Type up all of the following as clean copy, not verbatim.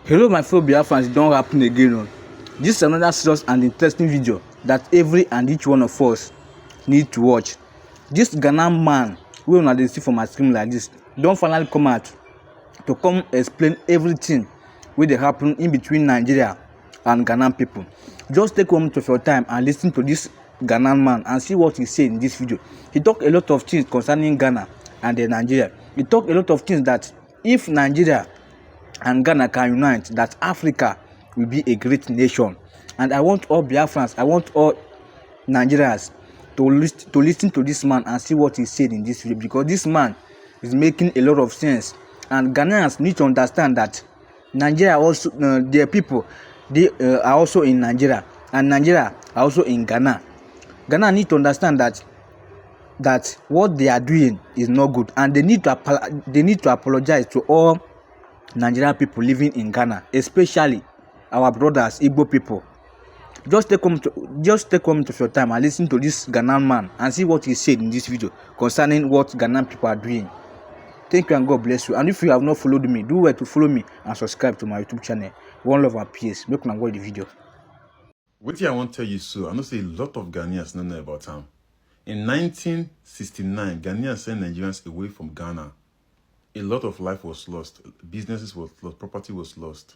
Hello my fellow Biafrans, it don't happen again. This is another serious and interesting video that every and each one of us need to watch. This Ghanaian man wey una dey see for my screen like this don finally come out to come explain everything wey dey happen in between Nigeria and Ghanaian people. Just take 1 minute of your time and lis ten to this Ghanaian man and see what he say in this video. He talk a lot of things concerning Ghana and Nigeria. He talk a lot of things that if Nigeria and Ghana can unite, that Africa will be a great nation. And I want all Biafrans, I want all Nigerians to listen to this man and see what he said in this video, because this man is making a lot of sense. And Ghanaians need to understand that Nigeria also, their people, they are also in Nigeria, and Nigeria are also in Ghana. Ghana need to understand that what they are doing is not good, and they need to apologize to all Nigerian people living in Ghana, especially our brothers, Igbo people. Just take 1 minute of your time and listen to this Ghanaian man and see what he said in this video concerning what Ghanaian people are doing. Thank you and God bless you. And if you have not followed me, do well to follow me and subscribe to my YouTube channel. One love and peace. Make una watch the video. What I want to tell you, so I know say a lot of Ghanaians don't know about him. In 1969, Ghanaians sent Nigerians away from Ghana. A lot of life was lost, businesses was lost, property was lost.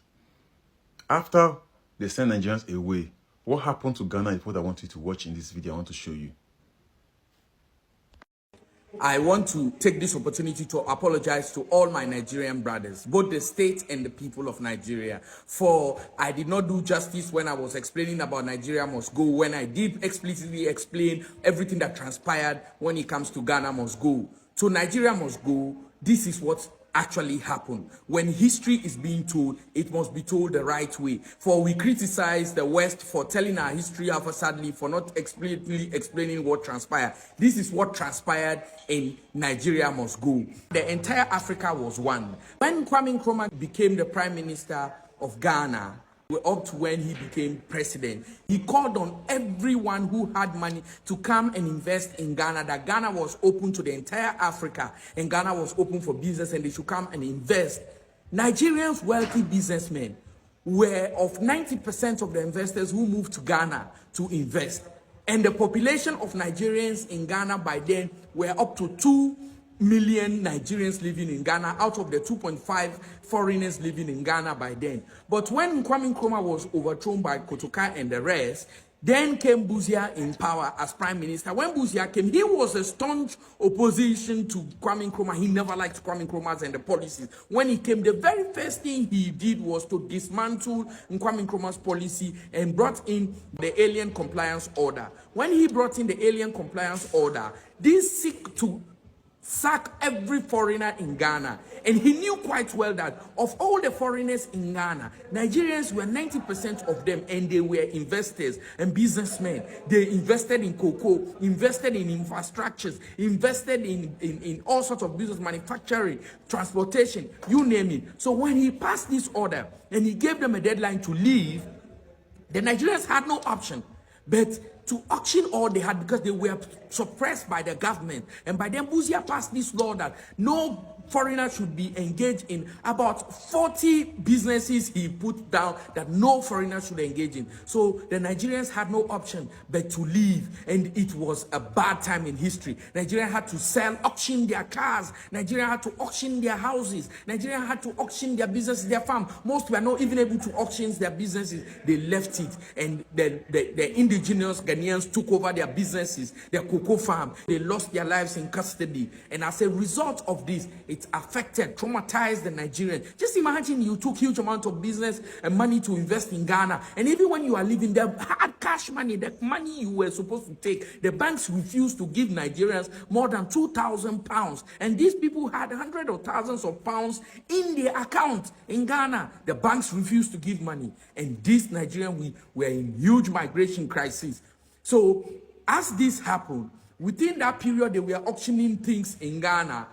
After they sent Nigerians away, what happened to Ghana is what I want you to watch in this video. I want to show you. I want to take this opportunity to apologize to all my Nigerian brothers, both the state and the people of Nigeria, for I did not do justice when I was explaining about Nigeria must go, when I did explicitly explain everything that transpired when it comes to Ghana must go. So Nigeria must go. This is what actually happened. When history is being told, it must be told the right way. For we criticize the West for telling our history sadly for not explicitly explaining what transpired. This is what transpired in Nigeria must go. The entire Africa was one. When Kwame Nkrumah became the Prime Minister of Ghana, up to when he became president, he called on everyone who had money to come and invest in Ghana, that Ghana was open to the entire Africa and Ghana was open for business and they should come and invest. Nigerians, wealthy businessmen, were of 90% of the investors who moved to Ghana to invest. And the population of Nigerians in Ghana by then were up to 2 million Nigerians living in Ghana out of the 2.5 foreigners living in Ghana by then. But when Kwame Nkrumah was overthrown by Kotoka and the rest, then came Buzia in power as prime minister. When Buzia came, he was a staunch opposition to Kwame Nkrumah. He never liked Kwame Nkrumah and the policies. When he came, the very first thing he did was to dismantle Kwame Nkrumah's policy and brought in the Alien Compliance Order. When he brought in the Alien Compliance Order, this seek to sack every foreigner in Ghana. And he knew quite well that of all the foreigners in Ghana, Nigerians were 90% of them, and they were investors and businessmen. They invested in cocoa, invested in infrastructures, invested in all sorts of business, manufacturing, transportation, you name it. So when he passed this order and he gave them a deadline to leave, the Nigerians had no option but to auction all they had, because they were suppressed by the government. And by then, Buzia passed this law that no foreigner should be engaged in. About 40 businesses he put down that no foreigner should engage in. So the Nigerians had no option but to leave. And it was a bad time in history. Nigeria had to auction their cars. Nigeria had to auction their houses. Nigeria had to auction their businesses, their farm. Most were not even able to auction their businesses. They left it. And the indigenous Ghanaians took over their businesses, their cocoa farm. They lost their lives in custody. And as a result of this, it affected, traumatized the Nigerians. Just imagine you took huge amount of business and money to invest in Ghana, and even when you are leaving, the hard cash money, the money you were supposed to take, the banks refused to give Nigerians more than £2,000, and these people had hundreds of thousands of pounds in their account in Ghana. The banks refused to give money, and these Nigerians were in huge migration crisis. So as this happened, within that period, they were auctioning things in Ghana.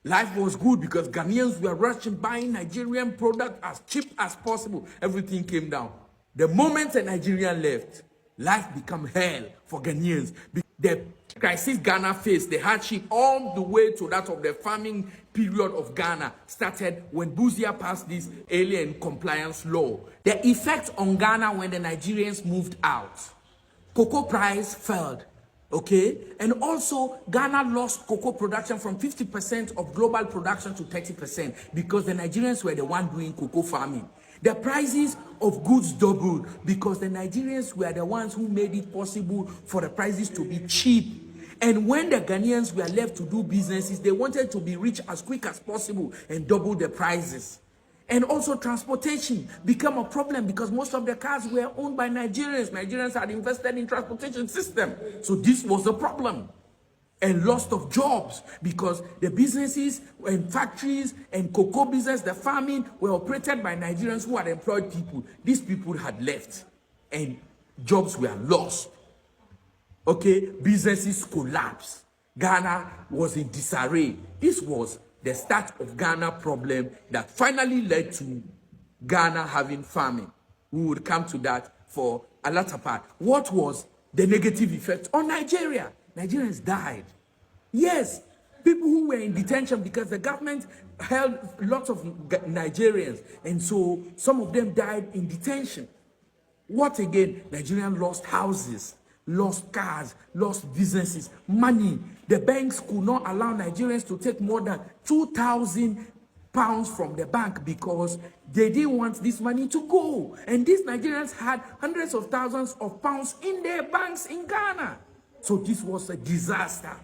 Life was good because Ghanaians were rushing, buying Nigerian product as cheap as possible. Everything came down. The moment a Nigerian left, life became hell for Ghanaians. the crisis Ghana faced, the hardship, all the way to that of the farming period of Ghana started when Buzia passed this alien compliance law. The effect on Ghana when the Nigerians moved out, cocoa price fell, okay? And also Ghana lost cocoa production from 50% of global production to 30% because the Nigerians were the one doing cocoa farming. The prices of goods doubled because the Nigerians were the ones who made it possible for the prices to be cheap. And when the Ghanaians were left to do businesses, they wanted to be rich as quick as possible and double the prices. And also transportation became a problem because most of the cars were owned by Nigerians. Nigerians had invested in transportation system. So this was a problem. And loss of jobs because the businesses and factories and cocoa business, the farming were operated by Nigerians who had employed people. These people had left and jobs were lost. Okay, businesses collapsed. Ghana was in disarray. This was the start of Ghana problem that finally led to Ghana having famine. We would come to that for a latter part. What was the negative effect on Nigeria? Nigerians died. Yes, people who were in detention because the government held lots of Nigerians, and so some of them died in detention. What again? Nigerians lost houses, lost cars, lost businesses, money. The banks could not allow Nigerians to take more than 2,000 pounds from the bank because they didn't want this money to go. And these Nigerians had hundreds of thousands of pounds in their banks in Ghana. So this was a disaster.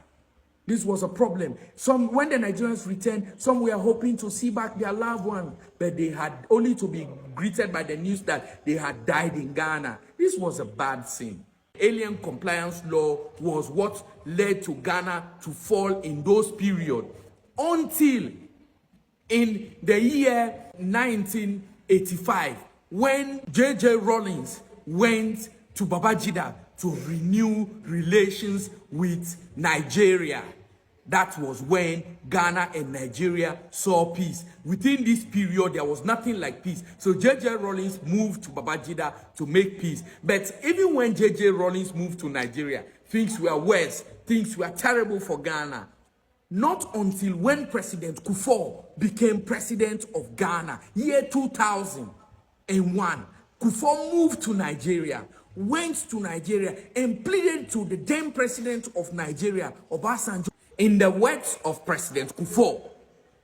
This was a problem. When the Nigerians returned, some were hoping to see back their loved one, but they had only to be greeted by the news that they had died in Ghana. This was a bad thing. Alien compliance law was what led to Ghana to fall in those periods until in the year 1985, when J.J. Rawlings went to Babangida to renew relations with Nigeria. That was when Ghana and Nigeria saw peace. Within this period, there was nothing like peace. So J.J. Rawlings moved to Babangida to make peace. But even when J.J. Rawlings moved to Nigeria, things were worse. Things were terrible for Ghana. Not until when President Kufuor became president of Ghana, year 2001, Kufuor moved to Nigeria, went to Nigeria and pleaded to the then president of Nigeria, Obasanjo, in the words of President Kufuor,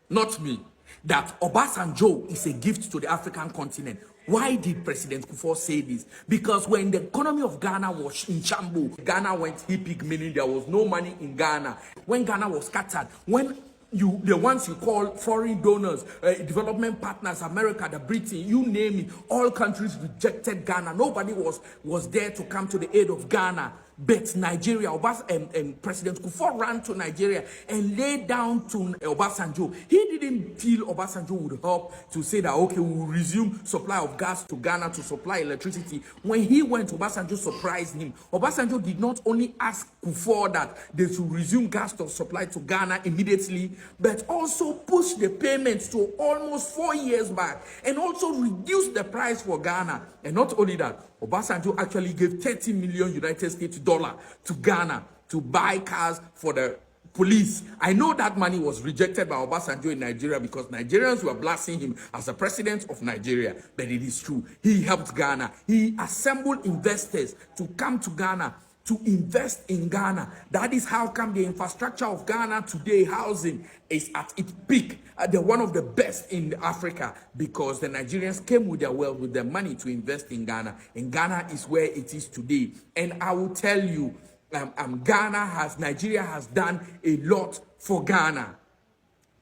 not me, that Obasanjo is a gift to the African continent. Why did President Kufuor say this? Because when the economy of Ghana was in shambles, Ghana went hippie, meaning there was no money in Ghana. When Ghana was scattered, when the ones you call foreign donors, development partners, America, the Britain, you name it, all countries rejected Ghana. Nobody was there to come to the aid of Ghana. But Nigeria, and President Kufuor ran to Nigeria and laid down to Obasanjo. He didn't feel Obasanjo would help to say that, okay, we will resume supply of gas to Ghana to supply electricity. When he went, Obasanjo surprised him. Obasanjo did not only ask Kufuor that they should resume gas to supply to Ghana immediately, but also push the payments to almost 4 years back and also reduce the price for Ghana. And not only that, Obasanjo actually gave 30 million United States dollar to Ghana to buy cars for the police. I know that money was rejected by Obasanjo in Nigeria because Nigerians were blasting him as the president of Nigeria. But it is true. He helped Ghana. He assembled investors to come to Ghana to invest in Ghana. That is how come the infrastructure of Ghana today, housing, is at its peak. They're one of the best in Africa because the Nigerians came with their wealth, with their money to invest in Ghana. And Ghana is where it is today. And I will tell you, Nigeria has done a lot for Ghana.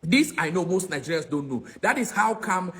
This I know most Nigerians don't know. That is how come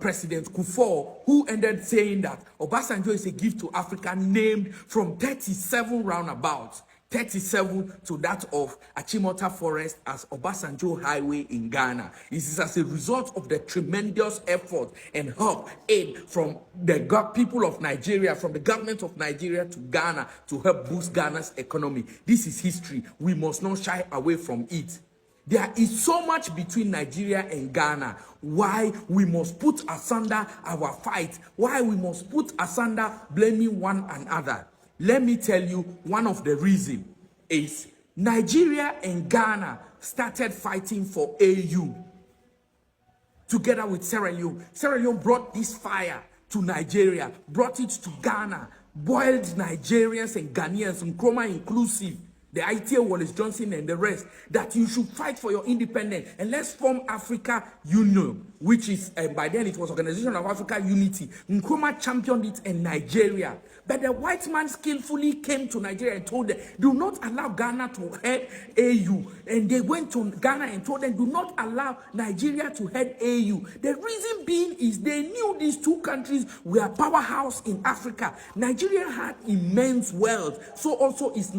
President Kufuor, who ended saying that Obasanjo is a gift to Africa, named from 37 roundabouts, 37 to that of Achimota Forest as Obasanjo Highway in Ghana. This is as a result of the tremendous effort and help, aid from the people of Nigeria, from the government of Nigeria to Ghana to help boost Ghana's economy. This is history. We must not shy away from it. There is so much between Nigeria and Ghana. Why we must put asunder our fight. Why we must put asunder blaming one another. Let me tell you one of the reasons. is Nigeria and Ghana started fighting for AU together with Sierra Leone. Sierra Leone brought this fire to Nigeria, brought it to Ghana, boiled Nigerians and Ghanaians, Nkrumah inclusive, the ITA Wallace Johnson and the rest, that you should fight for your independence and let's form Africa Union, which is, by then it was Organization of Africa Unity. Nkrumah championed it in Nigeria. But the white man skillfully came to Nigeria and told them, do not allow Ghana to head AU. And they went to Ghana and told them, do not allow Nigeria to head AU. The reason being is they knew these two countries were powerhouse in Africa. Nigeria had immense wealth. So also is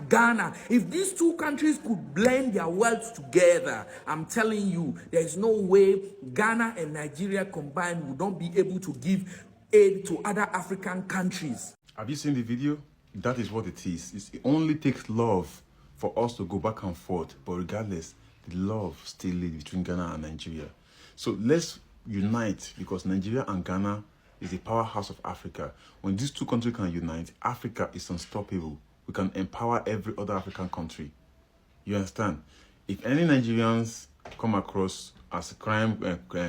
Ghana. If these two countries could blend their wealth together, I'm telling you, there is no way Ghana and Nigeria combined would not be able to give aid to other African countries. Have you seen the video? That is what it is. It only takes love for us to go back and forth. But regardless, the love still lives between Ghana and Nigeria. So let's unite, because Nigeria and Ghana is a powerhouse of Africa. When these two countries can unite, Africa is unstoppable. We can empower every other African country. You understand? If any Nigerians come across as a crime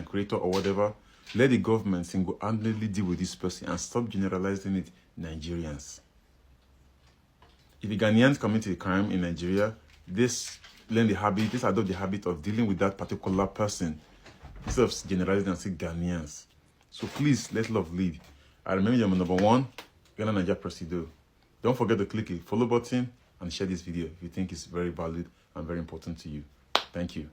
creator or whatever, let the government single-handedly deal with this person and stop generalizing it Nigerians. If the Ghanaians commit a crime in Nigeria, this adopt the habit of dealing with that particular person instead of generalizing and say Ghanaians. So please, let love lead. I remember you're my number one, Ghana Nigeria Presido. Don't forget to click the follow button and share this video if you think it's very valid and very important to you. Thank you.